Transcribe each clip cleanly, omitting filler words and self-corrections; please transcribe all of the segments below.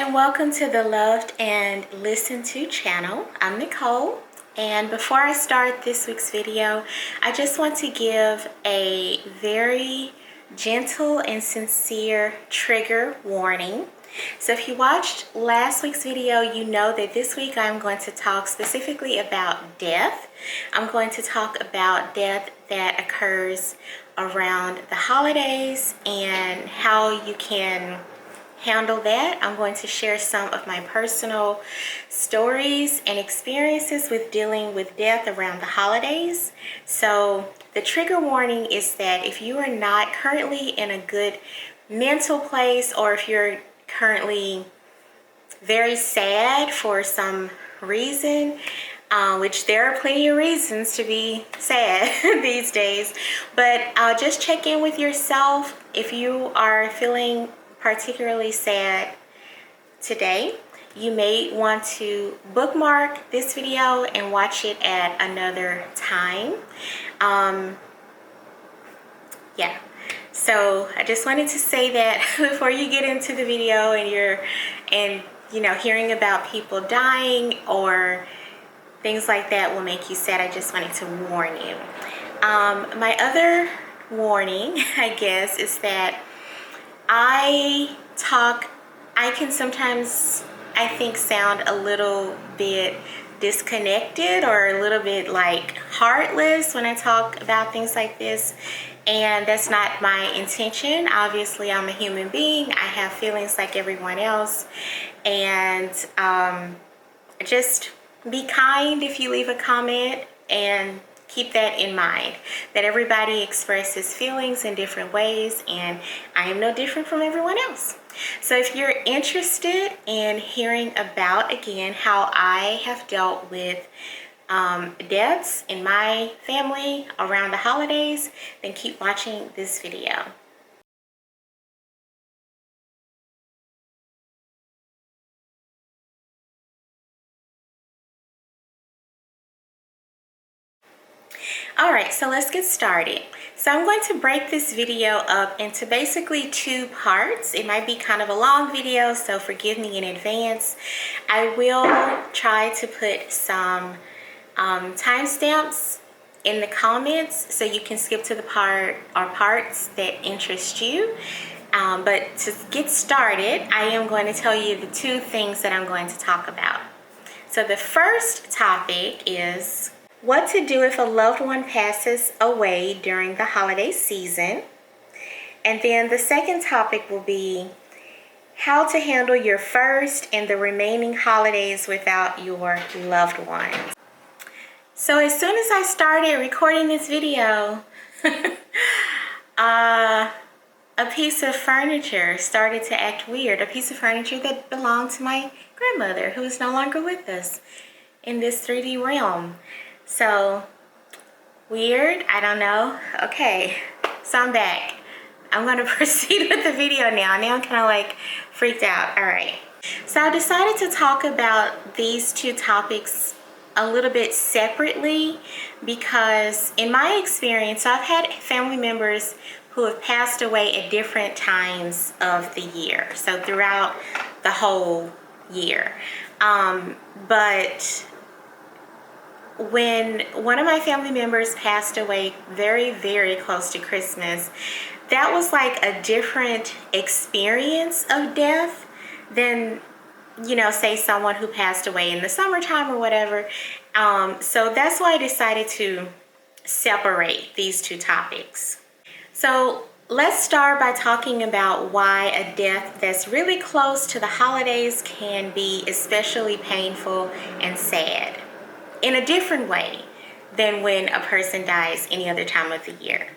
and welcome to the Loved and Listened To channel. I'm Nicole, and before I start this week's video, I just want to give a very gentle and sincere trigger warning. So if you watched last week's video, you know that this week I'm going to talk specifically about death. I'm going to talk about death that occurs around the holidays and how you can handle that. I'm going to share some of my personal stories and experiences with dealing with death around the holidays. So the trigger warning is that if you are not currently in a good mental place, or if you're currently very sad for some reason, which there are plenty of reasons to be sad these days, but just check in with yourself. If you are feeling particularly sad today, you may want to bookmark this video and watch it at another time. Yeah, so I just wanted to say that before you get into the video and you know, hearing about people dying or things like that will make you sad. I just wanted to warn you. My other warning, I guess, is that I can sometimes, I think, sound a little bit disconnected or a little bit like heartless when I talk about things like this, and that's not my intention. Obviously, I'm a human being. I have feelings like everyone else, and just be kind if you leave a comment, and keep that in mind, that everybody expresses feelings in different ways, and I am no different from everyone else. So if you're interested in hearing about, again, how I have dealt with deaths in my family around the holidays, then keep watching this video. All right, so let's get started. So I'm going to break this video up into basically two parts. It might be kind of a long video, so forgive me in advance. I will try to put some timestamps in the comments so you can skip to the part or parts that interest you. But to get started, I am going to tell you the two things that I'm going to talk about. So the first topic is what to do if a loved one passes away during the holiday season. And then the second topic will be how to handle your first and the remaining holidays without your loved ones. So as soon as I started recording this video, a piece of furniture started to act weird. A piece of furniture that belonged to my grandmother, who is no longer with us in this 3D realm. So weird, I don't know. Okay, so I'm back. I'm gonna proceed with the video now. Now I'm kind of like freaked out. All right, so I decided to talk about these two topics a little bit separately because in my experience, I've had family members who have passed away at different times of the year, so throughout the whole year. But when one of my family members passed away very, very close to Christmas, that was like a different experience of death than, you know, say someone who passed away in the summertime or whatever. So that's why I decided to separate these two topics. So let's start by talking about why a death that's really close to the holidays can be especially painful and sad in a different way than when a person dies any other time of the year.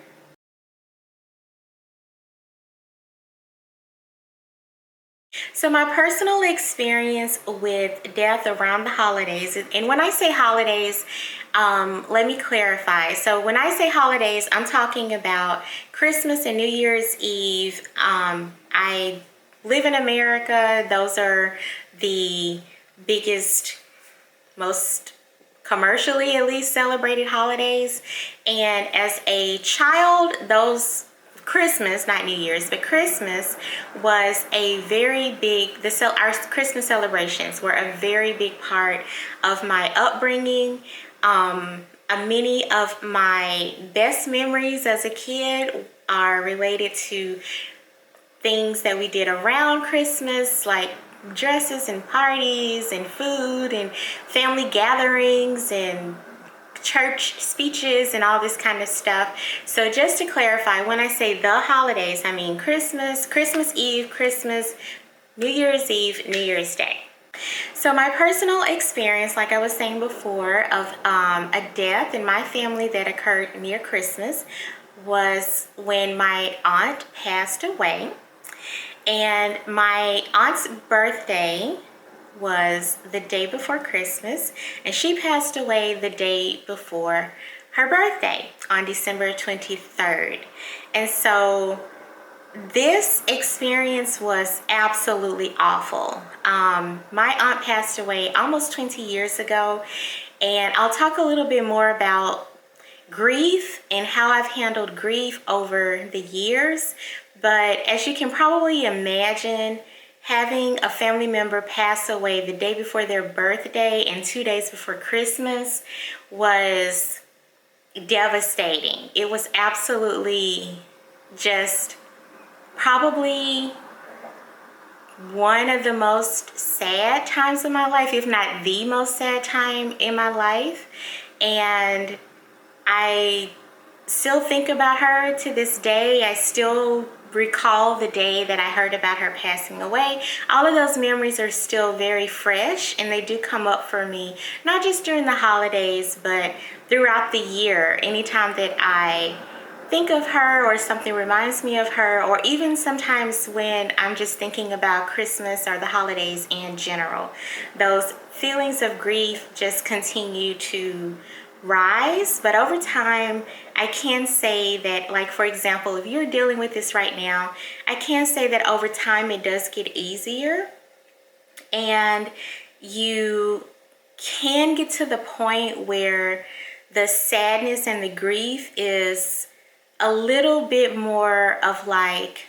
So my personal experience with death around the holidays, and when I say holidays, let me clarify. So when I say holidays, I'm talking about Christmas and New Year's Eve. I live in America. Those are the biggest, most commercially at least celebrated holidays. And as a child, those Christmas, not New Year's, but Christmas was a very big, our Christmas celebrations were a very big part of my upbringing. Many of my best memories as a kid are related to things that we did around Christmas, like dresses and parties and food and family gatherings and church speeches and all this kind of stuff. So just to clarify, when I say the holidays, I mean Christmas, Christmas Eve, Christmas, New Year's Eve, New Year's Day. So my personal experience, like I was saying before, of a death in my family that occurred near Christmas was when my aunt passed away. And my aunt's birthday was the day before Christmas, and she passed away the day before her birthday on December 23rd. And so this experience was absolutely awful. My aunt passed away almost 20 years ago, and I'll talk a little bit more about grief and how I've handled grief over the years. But as you can probably imagine, having a family member pass away the day before their birthday and 2 days before Christmas was devastating. It was absolutely just probably one of the most sad times of my life, if not the most sad time in my life. And I still think about her to this day. I still recall the day that I heard about her passing away. All of those memories are still very fresh, and they do come up for me, not just during the holidays, but throughout the year. Anytime that I think of her or something reminds me of her, or even sometimes when I'm just thinking about Christmas or the holidays in general, those feelings of grief just continue to rise. But over time, I can say that, like, for example, if you're dealing with this right now, I can say that over time it does get easier, and you can get to the point where the sadness and the grief is a little bit more of like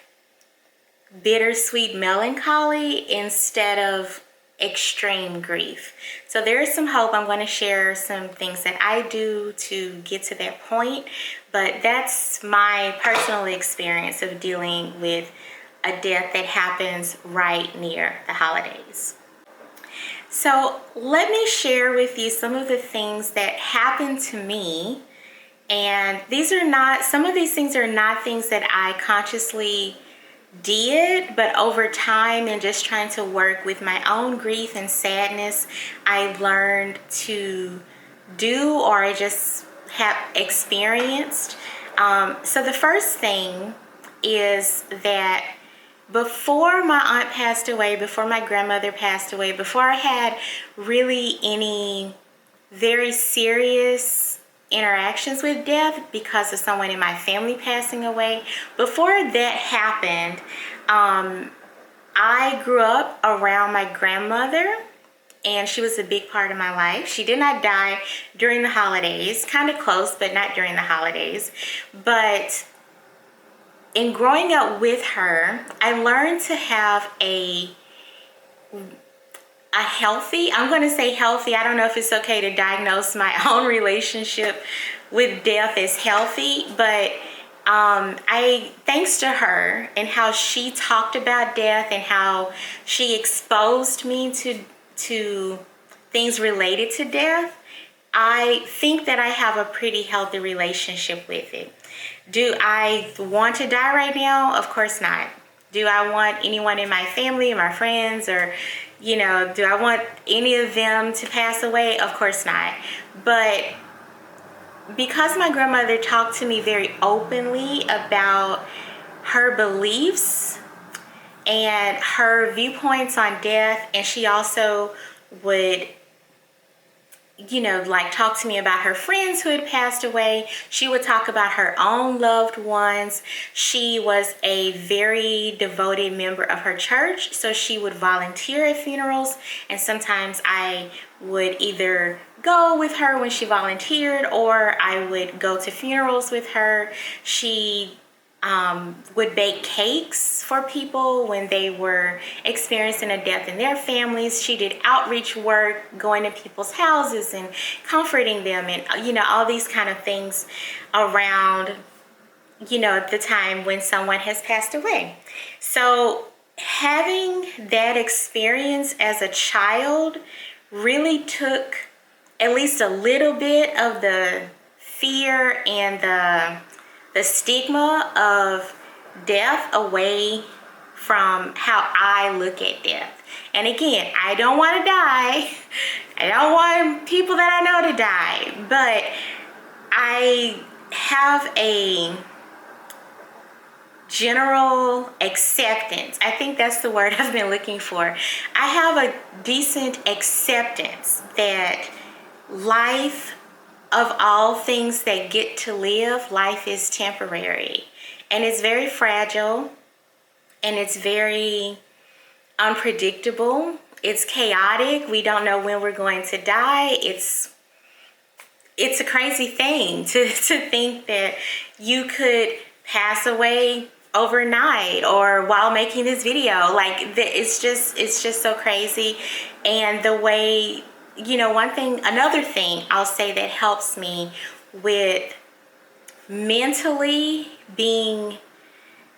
bittersweet melancholy instead of extreme grief. So there is some hope. I'm going to share some things that I do to get to that point, but that's my personal experience of dealing with a death that happens right near the holidays. So let me share with you some of the things that happened to me. And some of these things are not things that I consciously did, but over time and just trying to work with my own grief and sadness, I learned to do, or I just have experienced. So the first thing is that before my aunt passed away, before my grandmother passed away, before I had really any very serious interactions with death because of someone in my family passing away, before that happened, I grew up around my grandmother, and she was a big part of my life. She did not die during the holidays, kind of close, but not during the holidays. But in growing up with her, I learned to have a healthy, I'm going to say healthy, I don't know if it's okay to diagnose my own relationship with death as healthy, but thanks to her and how she talked about death and how she exposed me to things related to death, I think that I have a pretty healthy relationship with it. Do I want to die right now? Of course not. Do I want anyone in my family, my friends, or, do I want any of them to pass away? Of course not. But because my grandmother talked to me very openly about her beliefs and her viewpoints on death, and she also would talk to me about her friends who had passed away. She would talk about her own loved ones. She was a very devoted member of her church, so she would volunteer at funerals, and sometimes I would either go with her when she volunteered, or I would go to funerals with her. She would bake cakes for people when they were experiencing a death in their families. She did outreach work, going to people's houses and comforting them, and all these kind of things around the time when someone has passed away. So having that experience as a child really took at least a little bit of the fear and the stigma of death away from how I look at death. And again, I don't want to die. I don't want people that I know to die, but I have a general acceptance. I think that's the word I've been looking for. I have a decent acceptance that life, of all things that get to live, life is temporary. And it's very fragile, and it's very unpredictable. It's chaotic. We don't know when we're going to die. It's a crazy thing to think that you could pass away overnight or while making this video. It's just so crazy. And the way, another thing I'll say that helps me with mentally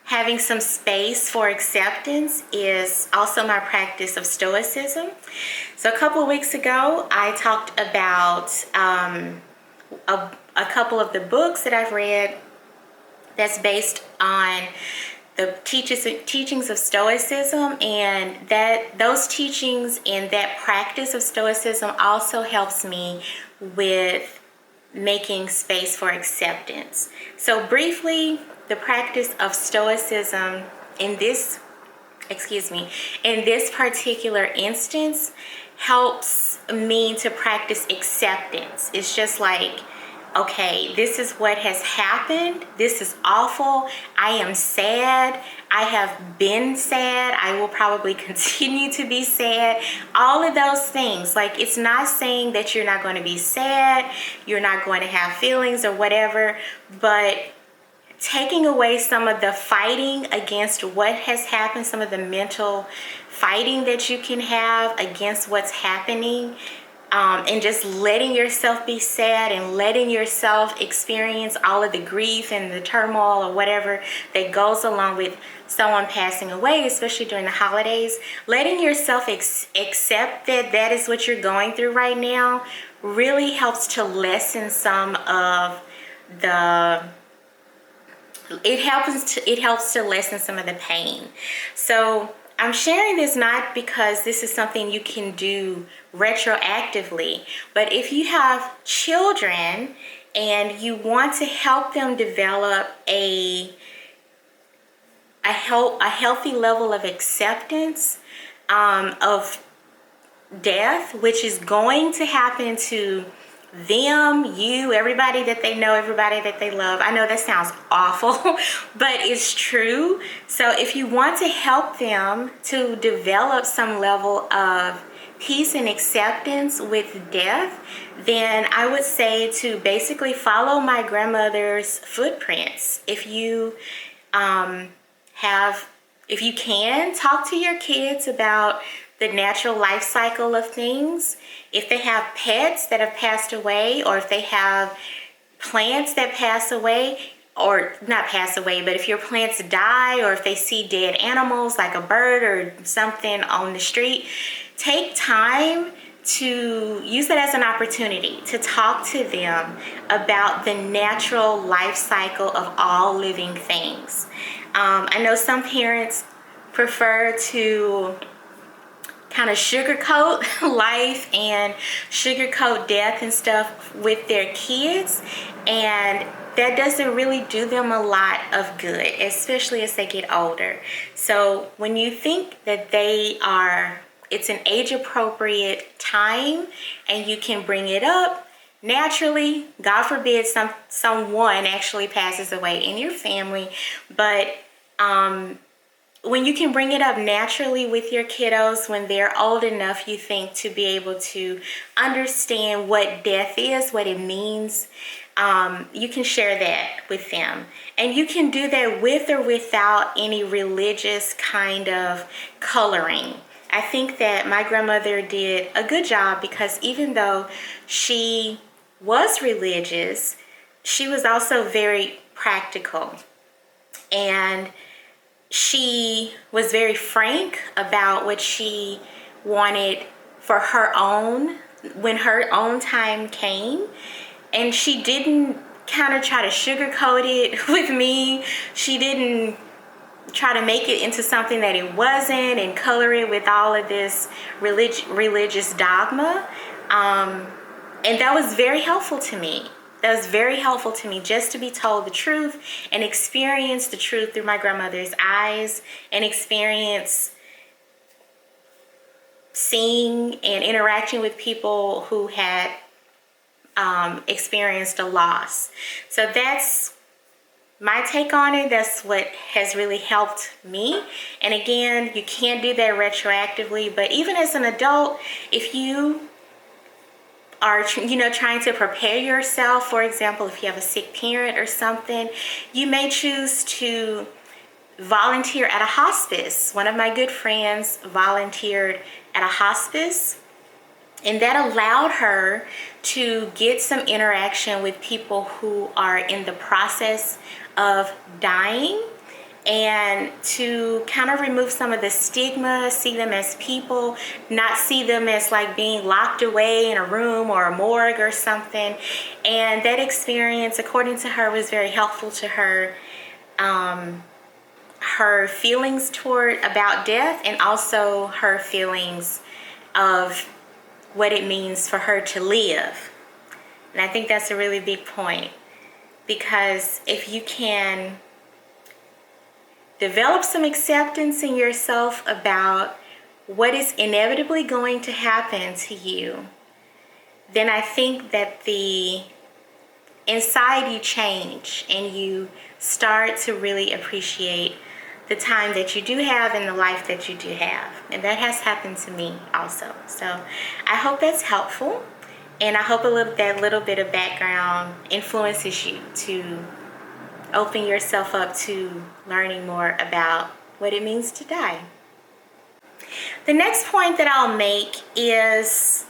having some space for acceptance is also my practice of Stoicism. So a couple of weeks ago, I talked about a couple of the books that I've read that's based on the teachings of Stoicism, and that those teachings and that practice of Stoicism also helps me with making space for acceptance. So briefly, the practice of Stoicism in this particular instance helps me to practice acceptance. It's just like, okay, this is what has happened. This is awful. I am sad. I have been sad. I will probably continue to be sad. All of those things. It's not saying that you're not going to be sad, you're not going to have feelings or whatever, but taking away some of the fighting against what has happened, some of the mental fighting that you can have against what's happening, and just letting yourself be sad and letting yourself experience all of the grief and the turmoil or whatever that goes along with someone passing away, especially during the holidays. Letting yourself accept that that is what you're going through right now really helps to lessen some of it helps to lessen some of the pain. So I'm sharing this not because this is something you can do retroactively, but if you have children and you want to help them develop a healthy level of acceptance of death, which is going to happen to them, you, everybody that they know, everybody that they love. I know that sounds awful, but it's true. So if you want to help them to develop some level of peace and acceptance with death, then I would say to basically follow my grandmother's footprints. If you if you can, talk to your kids about the natural life cycle of things. If they have pets that have passed away, or if they have plants that pass away, or not pass away, but if your plants die, or if they see dead animals like a bird or something on the street, take time to use that as an opportunity to talk to them about the natural life cycle of all living things. I know some parents prefer to kind of sugarcoat life and sugarcoat death and stuff with their kids, and that doesn't really do them a lot of good, especially as they get older. So when you think that it's an age appropriate time and you can bring it up naturally, God forbid someone actually passes away in your family, but when you can bring it up naturally with your kiddos when they're old enough, you think, to be able to understand what death is, what it means, you can share that with them. And you can do that with or without any religious kind of coloring. I think that my grandmother did a good job, because even though she was religious, she was also very practical. And she was very frank about what she wanted for her own, when her own time came. And she didn't kind of try to sugarcoat it with me. She didn't try to make it into something that it wasn't and color it with all of this religious dogma. And that was very helpful to me. That was very helpful to me, just to be told the truth and experience the truth through my grandmother's eyes, and experience seeing and interacting with people who had experienced a loss. So that's my take on it. That's what has really helped me. And again, you can't do that retroactively, but even as an adult, if you are, trying to prepare yourself, for example, if you have a sick parent or something, you may choose to volunteer at a hospice. One of my good friends volunteered at a hospice, and that allowed her to get some interaction with people who are in the process of dying, and to kind of remove some of the stigma, see them as people, not see them as like being locked away in a room or a morgue or something. And that experience, according to her, was very helpful to her, her feelings about death, and also her feelings of what it means for her to live. And I think that's a really big point, because if you can develop some acceptance in yourself about what is inevitably going to happen to you, then I think that the inside you change, and you start to really appreciate the time that you do have and the life that you do have. And that has happened to me also. So I hope that's helpful, and I hope that little bit of background influences you to open yourself up to learning more about what it means to die. The next point that I'll make is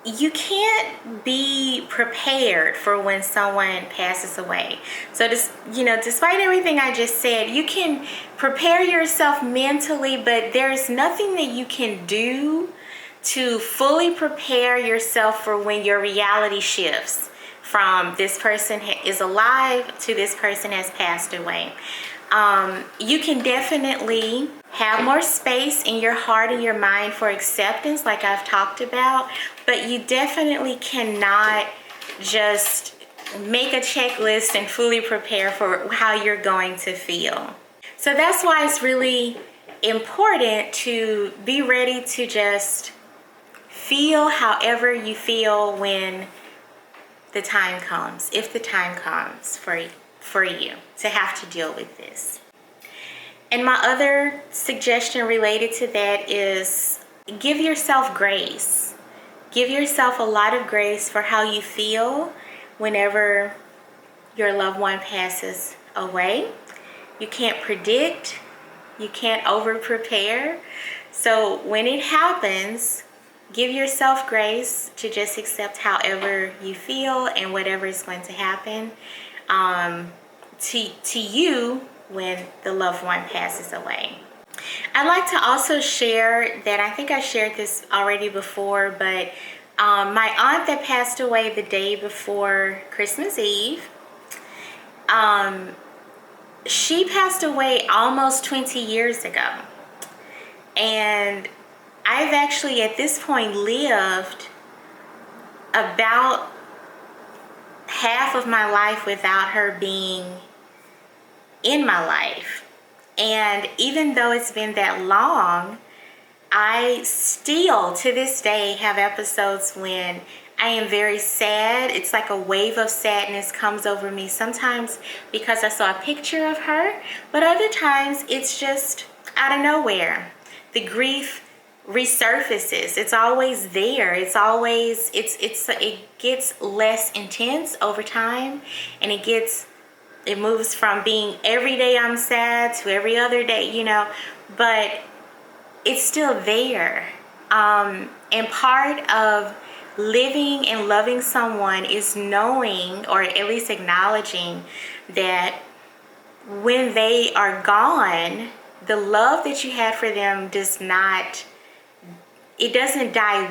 you can't be prepared for when someone passes away. So despite everything I just said, you can prepare yourself mentally, but there's nothing that you can do to fully prepare yourself for when your reality shifts from this person is alive to this person has passed away. You can definitely have more space in your heart and your mind for acceptance, like I've talked about, but you definitely cannot just make a checklist and fully prepare for how you're going to feel. So that's why it's really important to be ready to just feel however you feel when the time comes, if the time comes for you to have to deal with this. And my other suggestion related to that is give yourself grace. Give yourself a lot of grace for how you feel whenever your loved one passes away. You can't predict. You can't over-prepare. So when it happens, give yourself grace to just accept however you feel and whatever is going to happen to you when the loved one passes away. I'd like to also share that, I think I shared this already before, but my aunt that passed away the day before Christmas Eve, she passed away almost 20 years ago. And I've actually at this point lived about half of my life without her being in my life. And even though it's been that long, I still to this day have episodes when I am very sad. It's like a wave of sadness comes over me, sometimes because I saw a picture of her, but other times it's just out of nowhere. The grief resurfaces. It's always there. It's always, it gets less intense over time, and it moves from being every day I'm sad to every other day, you know, but it's still there. And part of living and loving someone is knowing, or at least acknowledging, that when they are gone, the love that you had for them doesn't die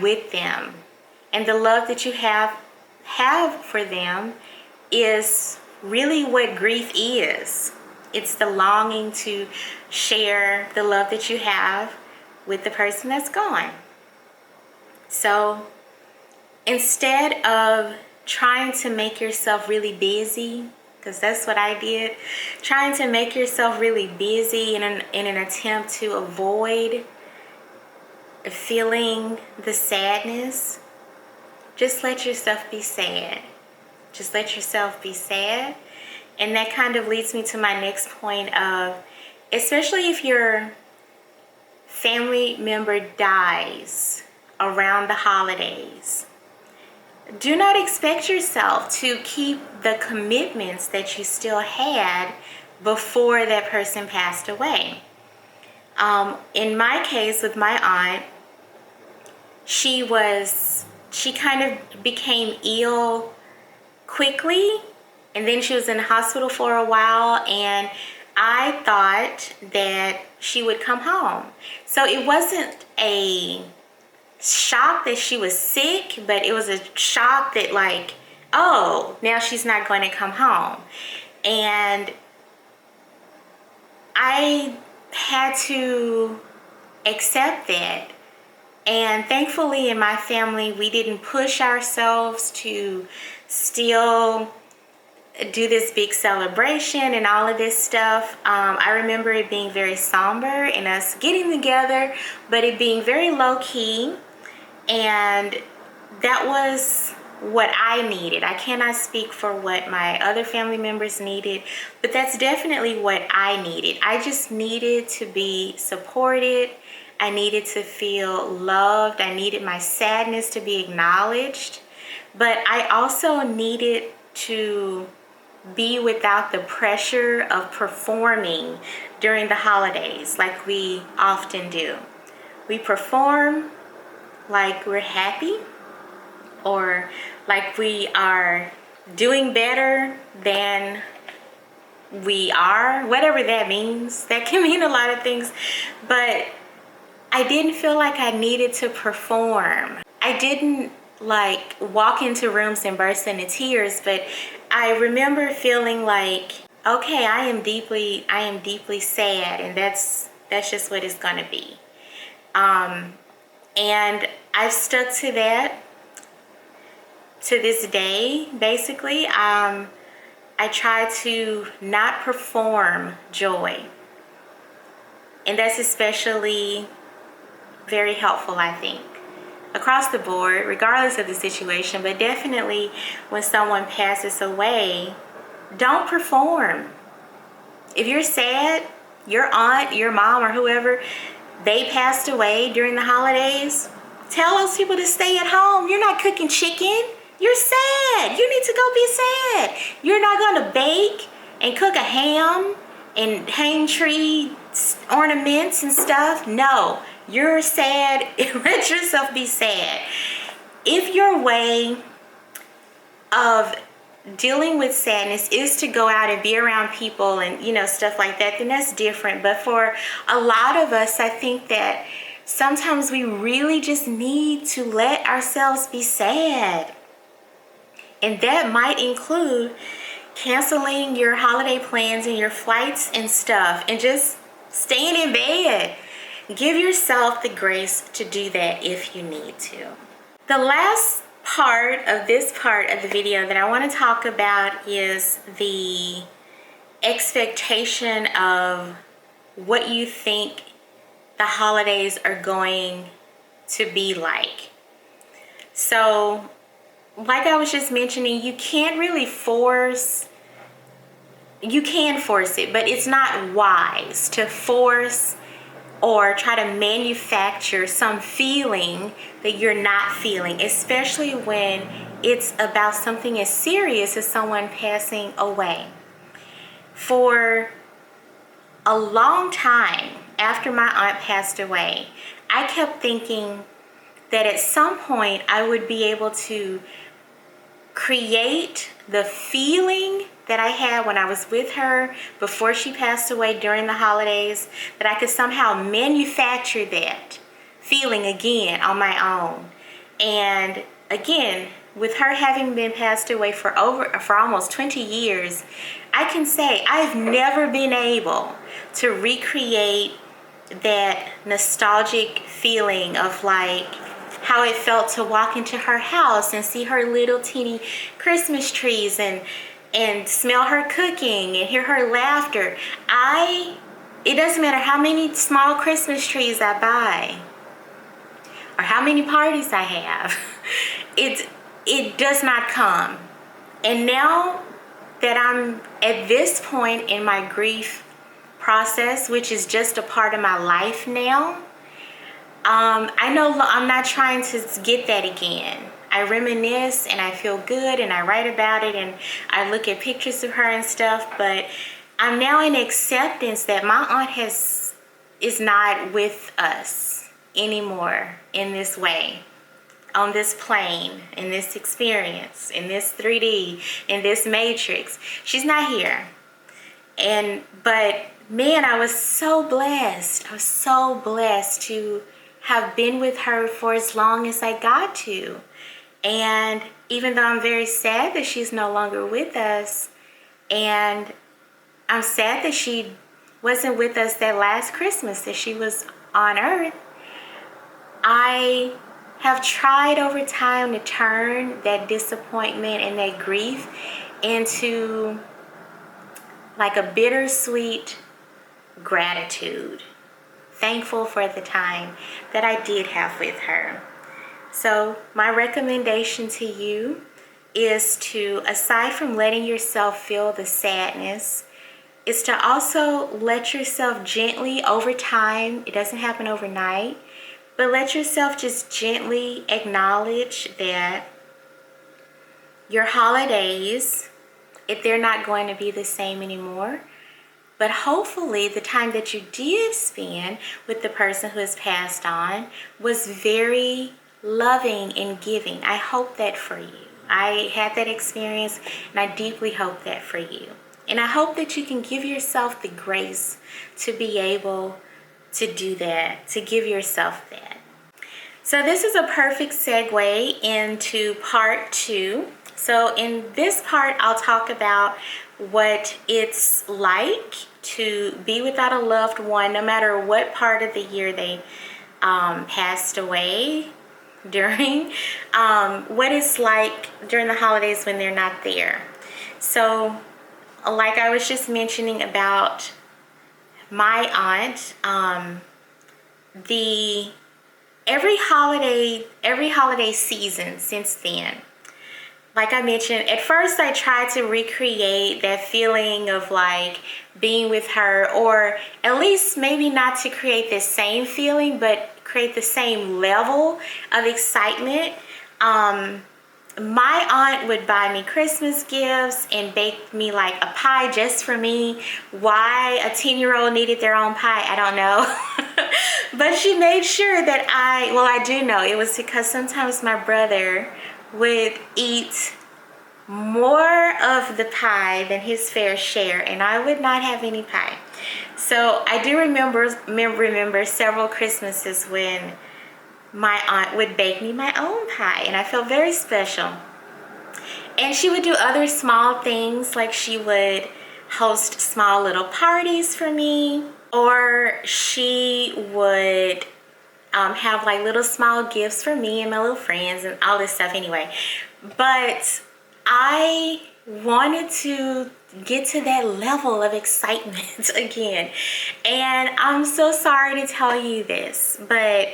with them. And the love that you have for them is really what grief is. It's the longing to share the love that you have with the person that's gone. So instead of trying to make yourself really busy, because that's what I did, trying to make yourself really busy in an attempt to avoid feeling the sadness, just let yourself be sad. Just let yourself be sad. And that kind of leads me to my next point of, especially if your family member dies around the holidays, do not expect yourself to keep the commitments that you still had before that person passed away. In my case with my aunt, she kind of became ill quickly, and then she was in the hospital for a while, and I thought that she would come home. So it wasn't a shock that she was sick, but it was a shock that, like, oh, now she's not going to come home. And I had to accept that. And thankfully in my family, we didn't push ourselves to still do this big celebration and all of this stuff. I remember it being very somber and us getting together, but it being very low key. And that was what I needed. I cannot speak for what my other family members needed, but that's definitely what I needed. I just needed to be supported. I needed to feel loved. I needed my sadness to be acknowledged. But I also needed to be without the pressure of performing during the holidays like we often do. We perform like we're happy, or like we are doing better than we are, whatever that means. That can mean a lot of things, but I didn't feel like I needed to perform. I didn't like walk into rooms and burst into tears, but I remember feeling like, okay, I am deeply sad, and that's just what it's gonna be. And I've stuck to that to this day, basically. I try to not perform joy. And that's especially very helpful, I think, across the board, regardless of the situation, but definitely when someone passes away, don't perform. If you're sad, your aunt, your mom, or whoever, they passed away during the holidays, tell those people to stay at home. You're not cooking chicken. You're sad. You need to go be sad. You're not going to bake and cook a ham and hang tree ornaments and stuff. No, you're sad. Let yourself be sad. If your way of dealing with sadness is to go out and be around people and, you know, stuff like that, then that's different. But for a lot of us, I think that sometimes we really just need to let ourselves be sad. And that might include canceling your holiday plans and your flights and stuff, and just staying in bed. Give yourself the grace to do that if you need to. The last part of this part of the video that I want to talk about is the expectation of what you think the holidays are going to be like. So, like I was just mentioning, you can't really force, you can force it, but it's not wise to force or try to manufacture some feeling that you're not feeling, especially when it's about something as serious as someone passing away. For a long time after my aunt passed away, I kept thinking that at some point I would be able to create the feeling that I had when I was with her before she passed away during the holidays, that I could somehow manufacture that feeling again on my own. And again, with her having been passed away for almost 20 years, I can say I've never been able to recreate that nostalgic feeling of like how it felt to walk into her house and see her little teeny Christmas trees and smell her cooking and hear her laughter. It doesn't matter how many small Christmas trees I buy or how many parties I have, it does not come. And now that I'm at this point in my grief process, which is just a part of my life now, I know I'm not trying to get that again. I reminisce and I feel good and I write about it and I look at pictures of her and stuff, but I'm now in acceptance that my aunt is not with us anymore in this way, on this plane, in this experience, in this 3D, in this matrix. She's not here. But man, I was so blessed. I was so blessed to have been with her for as long as I got to. And even though I'm very sad that she's no longer with us, and I'm sad that she wasn't with us that last Christmas that she was on earth, I have tried over time to turn that disappointment and that grief into like a bittersweet gratitude, thankful for the time that I did have with her. So my recommendation to you is to, aside from letting yourself feel the sadness, is to also let yourself gently over time, it doesn't happen overnight, but let yourself just gently acknowledge that your holidays, if they're not going to be the same anymore, but hopefully the time that you did spend with the person who has passed on was very loving and giving. I hope that for you. I had that experience and I deeply hope that for you. And I hope that you can give yourself the grace to be able to do that, to give yourself that. So this is a perfect segue into part 2. So in this part, I'll talk about what it's like to be without a loved one, no matter what part of the year they passed away during, what it's like during the holidays when they're not there. So like I was just mentioning about my aunt, every holiday season since then, like I mentioned, at first I tried to recreate that feeling of like being with her, or at least maybe not to create the same feeling, but create the same level of excitement. My aunt would buy me Christmas gifts and bake me like a pie just for me. Why a 10-year-old needed their own pie, I don't know. But she made sure that I do know it was because sometimes my brother would eat more of the pie than his fair share, and I would not have any pie. So I do remember several Christmases when my aunt would bake me my own pie, and I felt very special. And she would do other small things, like she would host small little parties for me, or she would have like little small gifts for me and my little friends and all this stuff anyway. But I wanted to get to that level of excitement again. And I'm so sorry to tell you this, but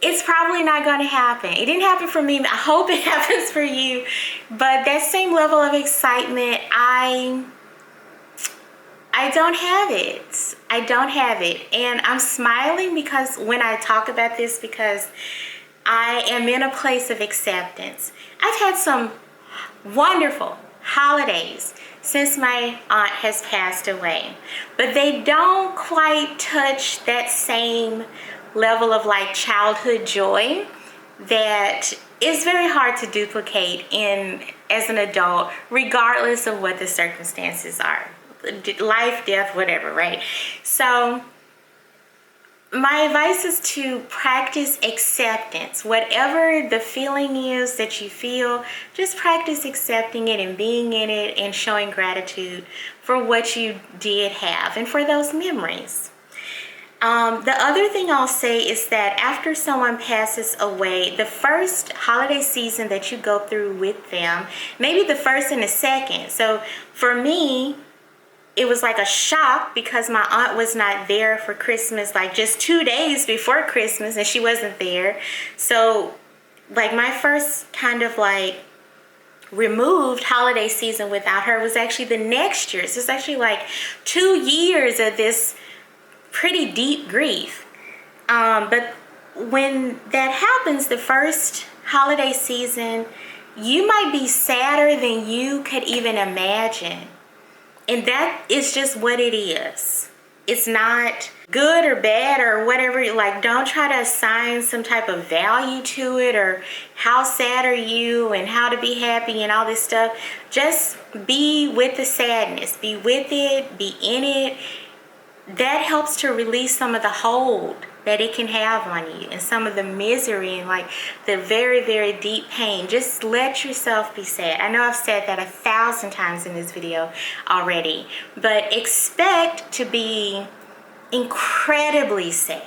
it's probably not going to happen. It didn't happen for me. I hope it happens for you. But that same level of excitement, I don't have it. I don't have it. And I'm smiling because when I talk about this, because I am in a place of acceptance. I've had some wonderful holidays since my aunt has passed away, but they don't quite touch that same level of like childhood joy that is very hard to duplicate in as an adult, regardless of what the circumstances are, life, death, whatever, right? So my advice is to practice acceptance. Whatever the feeling is that you feel, just practice accepting it and being in it and showing gratitude for what you did have and for those memories. The other thing I'll say is that after someone passes away, the first holiday season that you go through with them, maybe the first and the second. So for me, it was like a shock because my aunt was not there for Christmas, like just 2 days before Christmas, and she wasn't there. So like my first kind of like removed holiday season without her was actually the next year. So it's actually like 2 years of this pretty deep grief. But when that happens, the first holiday season, you might be sadder than you could even imagine. And that is just what it is. It's not good or bad or whatever. Like, don't try to assign some type of value to it or how sad are you and how to be happy and all this stuff. Just be with the sadness. Be with it. Be in it. That helps to release some of the hold that it can have on you and some of the misery and like the very, very deep pain. Just let yourself be sad. I know I've said that 1,000 times in this video already, but expect to be incredibly sad,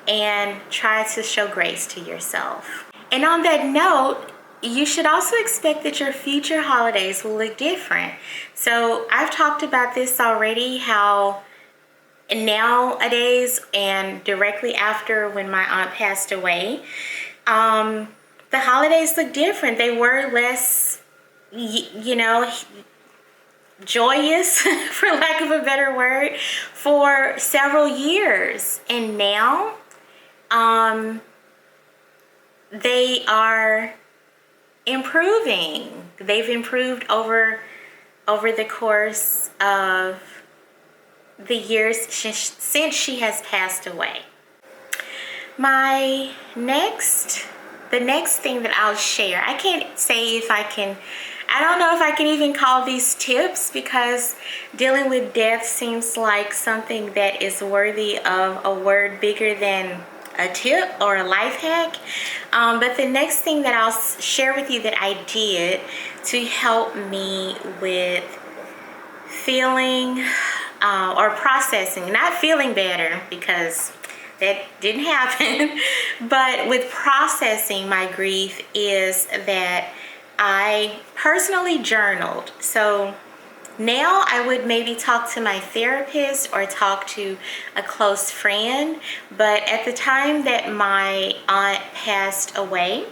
and try to show grace to yourself. And on that note, you should also expect that your future holidays will look different. So I've talked about this already, how nowadays and directly after when my aunt passed away, the holidays look different. They were less, joyous, for lack of a better word, for several years. And now they are improving. They've improved over the course of the years since she has passed away. The next thing that I'll share, I can't say if I don't know if I can even call these tips, because dealing with death seems like something that is worthy of a word bigger than a tip or a life hack. But the next thing that I'll share with you that I did to help me with feeling or processing, not feeling better because that didn't happen, but with processing my grief, is that I personally journaled. So now I would maybe talk to my therapist or talk to a close friend, but at the time that my aunt passed away,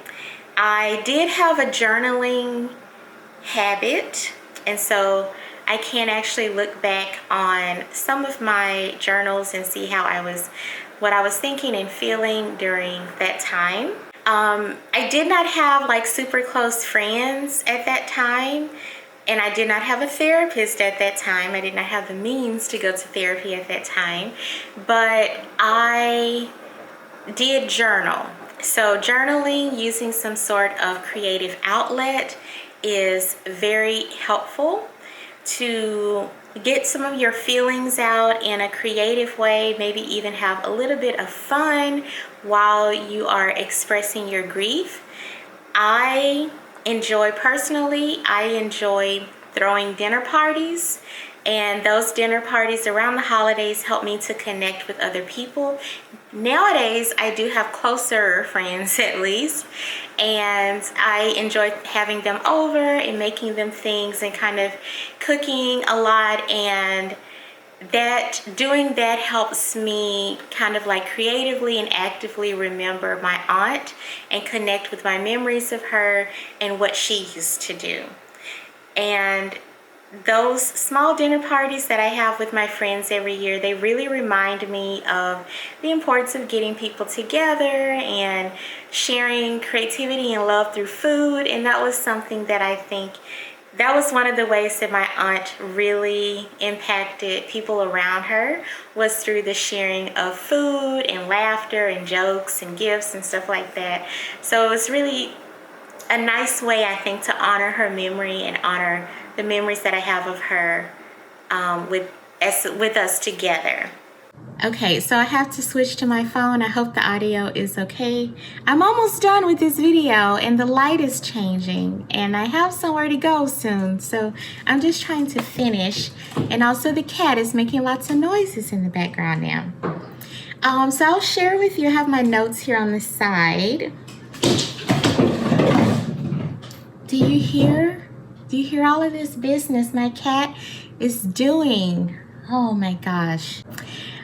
I did have a journaling habit, and so I can actually look back on some of my journals and see what I was thinking and feeling during that time. I did not have like super close friends at that time, and I did not have a therapist at that time. I did not have the means to go to therapy at that time, but I did journal. So journaling using some sort of creative outlet is very helpful to get some of your feelings out in a creative way, maybe even have a little bit of fun while you are expressing your grief. Personally, I enjoy throwing dinner parties, and those dinner parties around the holidays help me to connect with other people. Nowadays, I do have closer friends at least, and I enjoy having them over and making them things and kind of cooking a lot, and doing that helps me kind of like creatively and actively remember my aunt and connect with my memories of her and what she used to do. And those small dinner parties that I have with my friends every year, they really remind me of the importance of getting people together and sharing creativity and love through food. And that was something that I think that was one of the ways that my aunt really impacted people around her, was through the sharing of food and laughter and jokes and gifts and stuff like that. So it was really a nice way, I think, to honor her memory and honor the memories that I have of her with us together. Okay, so I have to switch to my phone. I hope the audio is okay. I'm almost done with this video and the light is changing and I have somewhere to go soon. So I'm just trying to finish. And also the cat is making lots of noises in the background now. So I'll share with you, I have my notes here on the side. Do you hear all of this business my cat is doing? Oh my gosh.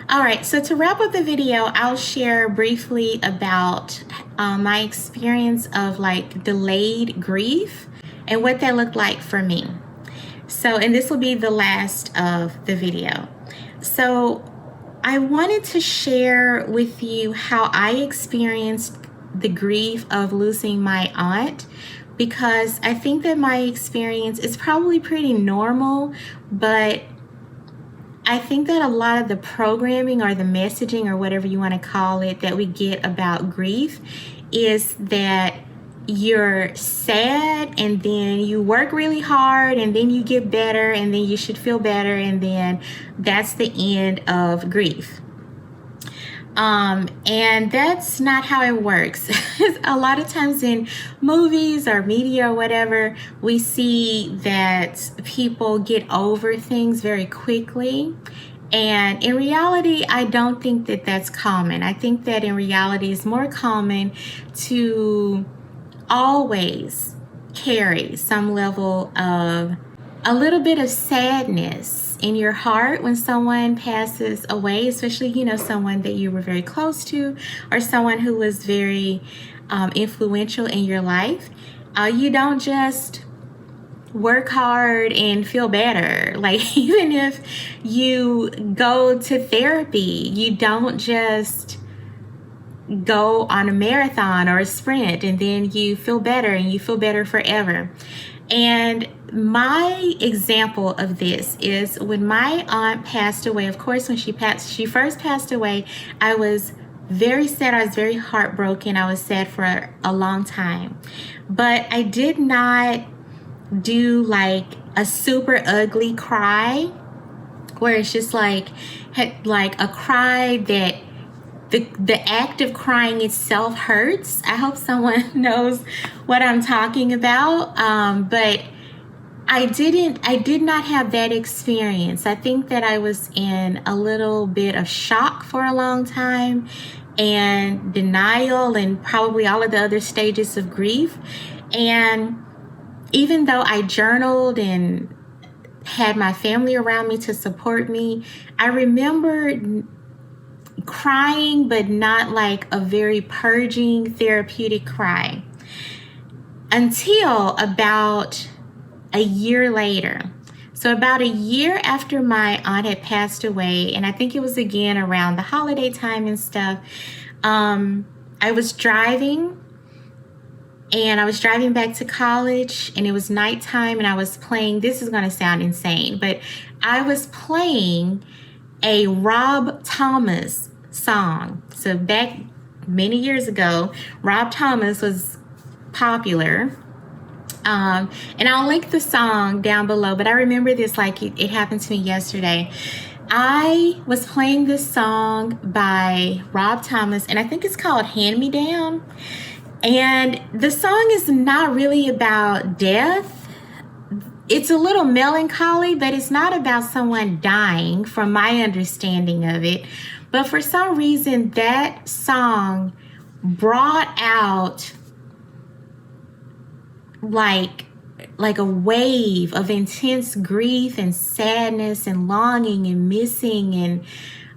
All right, so to wrap up the video, I'll share briefly about my experience of like delayed grief and what that looked like for me. So, and this will be the last of the video. So I wanted to share with you how I experienced the grief of losing my aunt, because I think that my experience is probably pretty normal, but I think that a lot of the programming or the messaging or whatever you want to call it that we get about grief is that you're sad and then you work really hard and then you get better and then you should feel better and then that's the end of grief. And that's not how it works. A lot of times in movies or media or whatever, we see that people get over things very quickly. And in reality, I don't think that that's common. I think that in reality, it's more common to always carry some level of a little bit of sadness in your heart when someone passes away, especially, you know, someone that you were very close to or someone who was very influential in your life. You don't just work hard and feel better. Like, even if you go to therapy, you don't just go on a marathon or a sprint and then you feel better and you feel better forever. And my example of this is when my aunt passed away. Of course, when she first passed away, I was very sad. I was very heartbroken. I was sad for a long time. But I did not do like a super ugly cry where it's just like a cry that the act of crying itself hurts. I hope someone knows what I'm talking about. But I did not have that experience. I think that I was in a little bit of shock for a long time and denial and probably all of the other stages of grief. And even though I journaled and had my family around me to support me, I remember crying, but not like a very purging, therapeutic cry, until about a year later. So about a year after my aunt had passed away, and I think it was again around the holiday time and stuff, I was driving back to college, and it was nighttime, and I was playing, this is going to sound insane, but I was playing a Rob Thomas song. So back many years ago, Rob Thomas was popular. And I'll link the song down below, but I remember this like it happened to me yesterday. I was playing this song by Rob Thomas, and I think it's called Hand Me Down. And the song is not really about death. It's a little melancholy, but it's not about someone dying, from my understanding of it. But for some reason, that song brought out like a wave of intense grief and sadness and longing and missing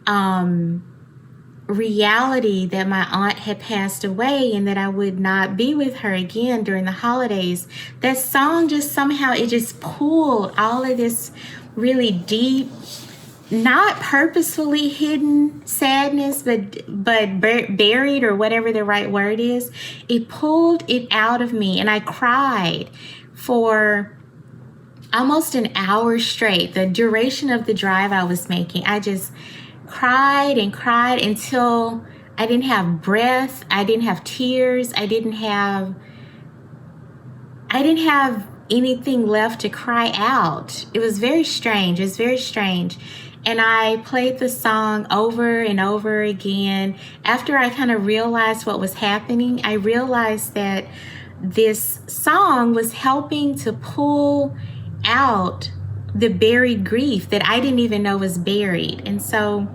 and reality that my aunt had passed away and that I would not be with her again during the holidays, that song just somehow, it just pulled all of this really deep, not purposefully hidden sadness, but buried, or whatever the right word is. It pulled it out of me, and I cried for almost an hour straight, the duration of the drive I was making. I just cried and cried until I didn't have breath. I didn't have tears. I didn't have anything left to cry out. It was very strange. It was very strange. And I played the song over and over again. After I kind of realized what was happening, I realized that this song was helping to pull out the buried grief that I didn't even know was buried. And so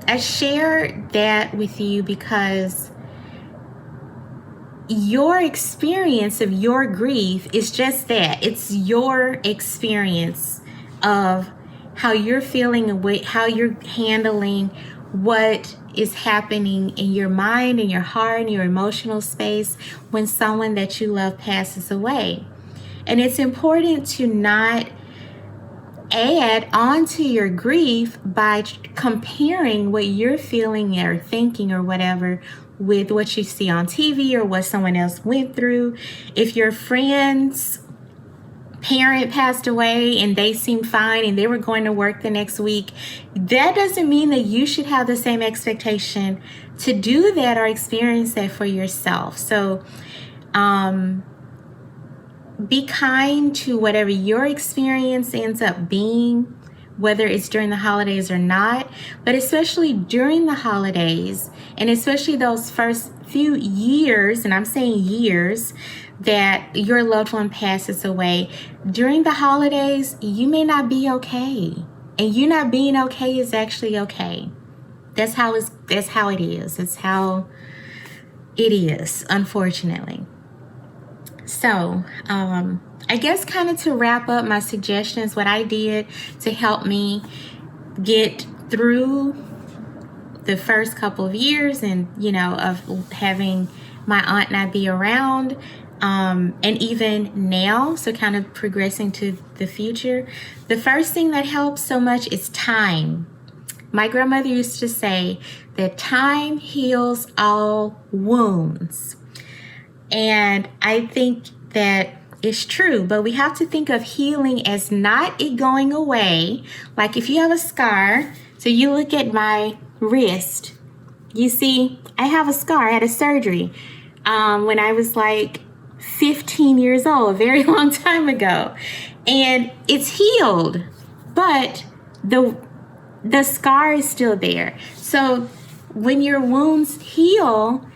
I share that with you because your experience of your grief is just that. It's your experience of how you're feeling and how you're handling what is happening in your mind, in your heart, in your emotional space when someone that you love passes away. And it's important to not add on to your grief by comparing what you're feeling or thinking or whatever with what you see on TV or what someone else went through. If your friend's parent passed away and they seemed fine and they were going to work the next week, that doesn't mean that you should have the same expectation to do that or experience that for yourself. So be kind to whatever your experience ends up being, whether it's during the holidays or not, but especially during the holidays, and especially those first few years, and I'm saying years, that your loved one passes away. During the holidays, you may not be okay. And you not being okay is actually okay. That's how it is. It's how it is, unfortunately. So, I guess kind of to wrap up my suggestions, what I did to help me get through the first couple of years and, of having my aunt not be around, and even now, so kind of progressing to the future. The first thing that helps so much is time. My grandmother used to say that time heals all wounds. And I think that it's true, but we have to think of healing as not it going away. Like if you have a scar, so you look at my wrist, you see, I have a scar. I had a surgery when I was like 15 years old, a very long time ago. And it's healed, but the scar is still there. So when your wounds heal,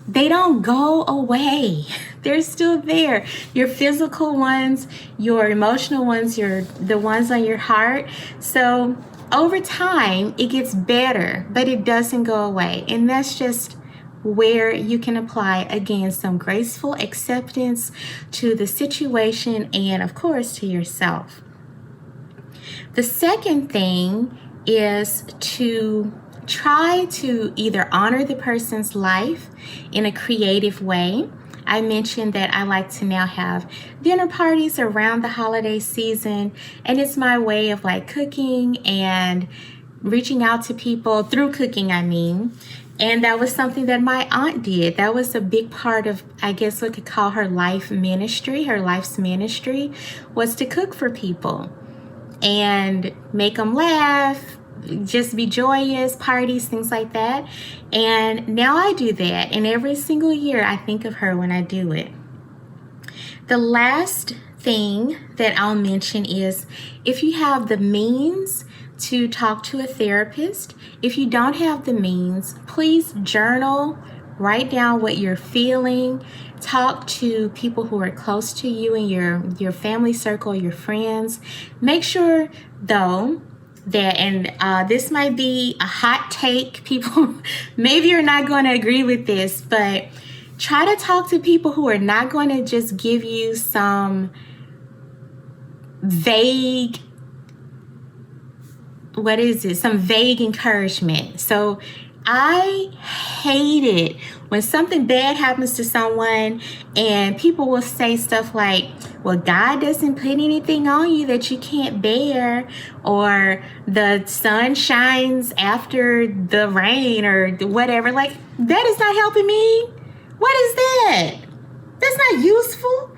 they don't go away. They're still there. Your physical ones, your emotional ones, the ones on your heart. So over time, it gets better, but it doesn't go away. And that's just where you can apply, again, some graceful acceptance to the situation and, of course, to yourself. The second thing is to try to either honor the person's life in a creative way. I mentioned that I like to now have dinner parties around the holiday season, and it's my way of like cooking and reaching out to people through cooking, and that was something that my aunt did. That was a big part of, I guess we could call her life ministry. Her life's ministry was to cook for people and make them laugh, just be joyous, parties, things like that. And now I do that. And every single year I think of her when I do it. The last thing that I'll mention is if you have the means to talk to a therapist, if you don't have the means, please journal, write down what you're feeling, talk to people who are close to you in your family circle, your friends. Make sure, though, that, and this might be a hot take, people, maybe you're not going to agree with this, but try to talk to people who are not going to just give you some vague, some vague encouragement. So I hate it when something bad happens to someone and people will say stuff like, well, God doesn't put anything on you that you can't bear, or the sun shines after the rain, or whatever. Like, that is not helping me. What is that? That's not useful.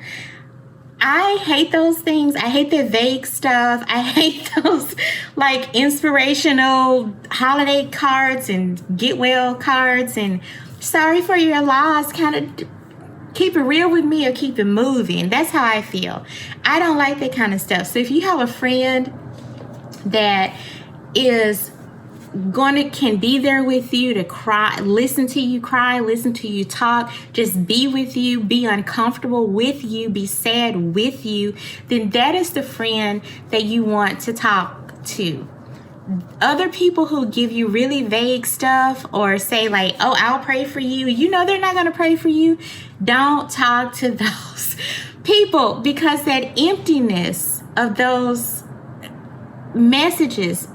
I hate those things. I hate the vague stuff. I hate those like inspirational holiday cards and get well cards and sorry for your loss. Kind of keep it real with me or keep it moving. That's how I feel. I don't like that kind of stuff. So if you have a friend that is can be there with you to cry, listen to you talk, just be with you, be uncomfortable with you, be sad with you, then that is the friend that you want to talk to. Other people who give you really vague stuff or say like, oh, I'll pray for you, you know they're not going to pray for you. Don't talk to those people, because that emptiness of those messages,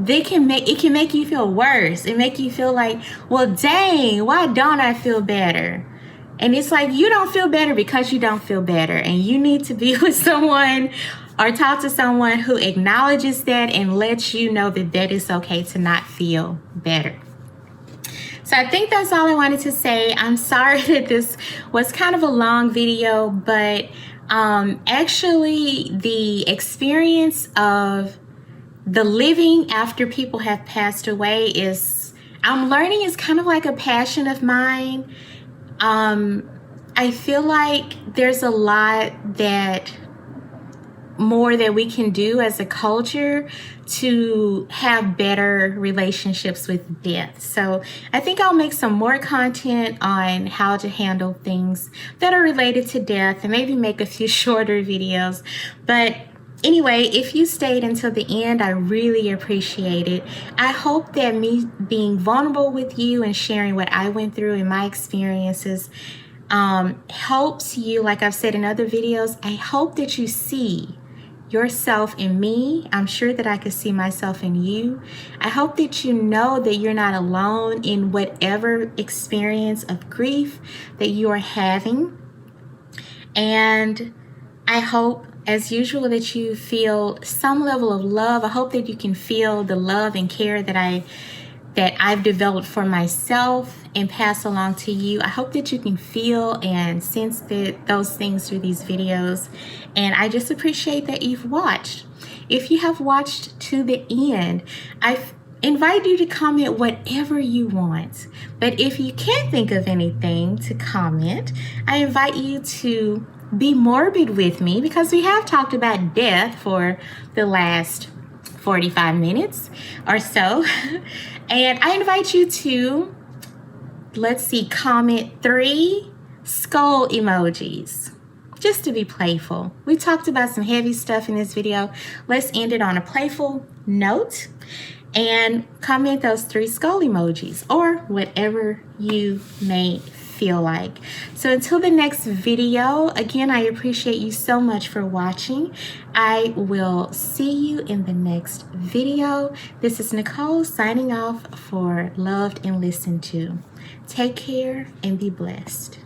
it can make you feel worse. It make you feel like, well, dang, why don't I feel better? And it's like, you don't feel better because you don't feel better. And you need to be with someone or talk to someone who acknowledges that and lets you know that that is okay to not feel better. So I think that's all I wanted to say. I'm sorry that this was kind of a long video, but actually the experience of the living after people have passed away I'm learning is kind of like a passion of mine. I feel like there's a lot more that we can do as a culture to have better relationships with death. So I think I'll make some more content on how to handle things that are related to death and maybe make a few shorter videos. But anyway, if you stayed until the end, I really appreciate it. I hope that me being vulnerable with you and sharing what I went through and my experiences helps you. Like I've said in other videos, I hope that you see yourself in me. I'm sure that I could see myself in you. I hope that you know that you're not alone in whatever experience of grief that you are having. And I hope, as usual, that you feel some level of love. I hope that you can feel the love and care that I've developed for myself and pass along to you. I hope that you can feel and sense those things through these videos. And I just appreciate that you've watched. If you have watched to the end, I invite you to comment whatever you want. But if you can't think of anything to comment, I invite you to be morbid with me, because we have talked about death for the last 45 minutes or so. And I invite you to, comment 3 skull emojis, just to be playful. We talked about some heavy stuff in this video. Let's end it on a playful note and comment those 3 skull emojis or whatever you may feel like. So until the next video, again, I appreciate you so much for watching. I will see you in the next video. This is Nicole signing off for Loved and Listened To. Take care and be blessed.